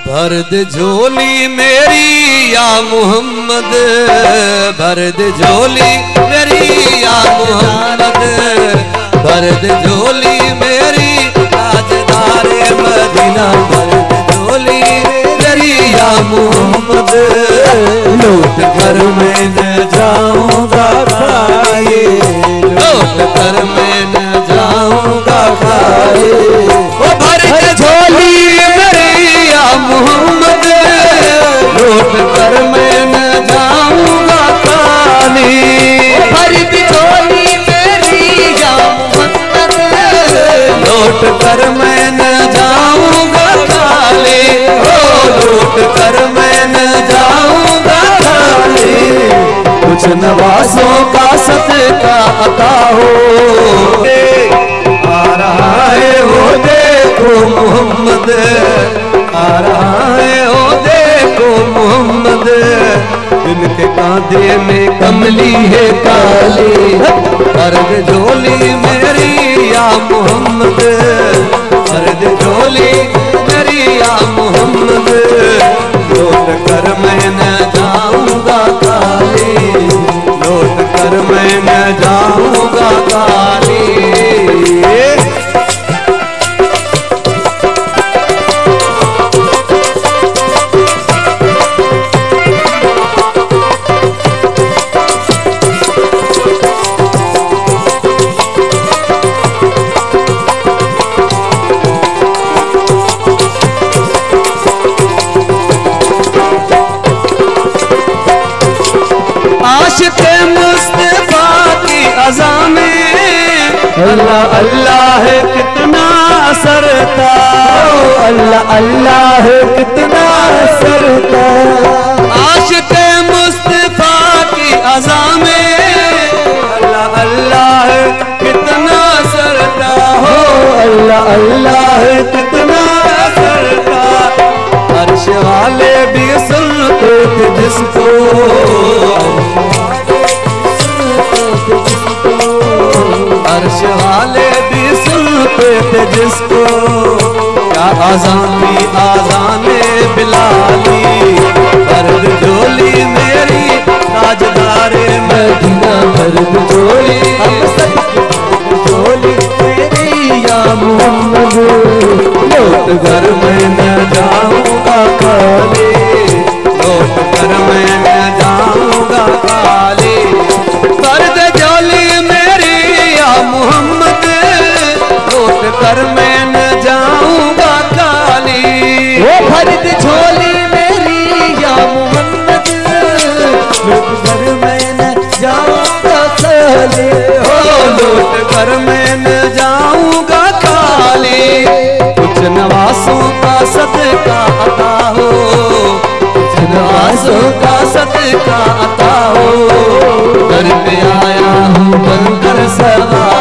भर दे झोली मेरी या मोहम्मद, भर दे झोली मेरी या मोहम्मद, भर दे झोली मेरी ताजदारे मदीना, भर दे झोली मेरी या मोहम्मद। लौट कर मैं न जाऊंगा खाए, लौट कर मैं न जाऊंगा खाए। ओ भर दे झोली मेरी या मोहम्मद, लौट कर मैं न जाऊंगा खाली। भर दे झोली मेरी या मोहम्मद, लौट कर मैं न जाऊंगा खाली। ओ लौट कर मैं न जाऊंगा खाली। कुछ नवासों का सदका अता हो, आ रहा है वो देखो मोहम्मद, आ रहा है वो देखो मोहम्मद। इनके कांधे में कमली है काली, अर्द झोली मेरी या मोहम्मद, अर्द झोली मेरी या मोहम्मद। लौट कर मैं न जाऊंगा काली, लौट कर मैं न जाऊंगा काली। आशिक़े मुस्तफा की अज़ा में अल्लाह अल्लाह है कितना असरता, अल्लाह अल्लाह है कितना असरता। आशिक़े मुस्तफा की अज़ा में अल्लाह अल्लाह है कितना असरता हो, अल्लाह अल्लाह है कितना असरता। अर्श वाले भी सुनते थे जिसको, अर्श वाले भी सुनते थे जिसको। क्या आज़ान थी आज़ाने बिलाली, भर दे झोली मेरी ताजदारे मदीना, भर दे झोली हम सब झोली मेरी या मोहम्मद। लौट कर मैं न जाऊंगा खाली, लौट कर मैं न जाऊंगा खाली। भर दे झोली मेरी या मोहम्मद, लौट कर मैं न जाऊंगा खाली। वो भर दे झोली मेरी या मोहम्मद, लौट कर मैं न जाऊंगा खाली। हो लौट कर मैं न जाऊंगा खाली। कुछ नवासों का सदका अता हो, कुछ नवासों का सदका अता हो। घर पे आया हूँ बनकर सवार,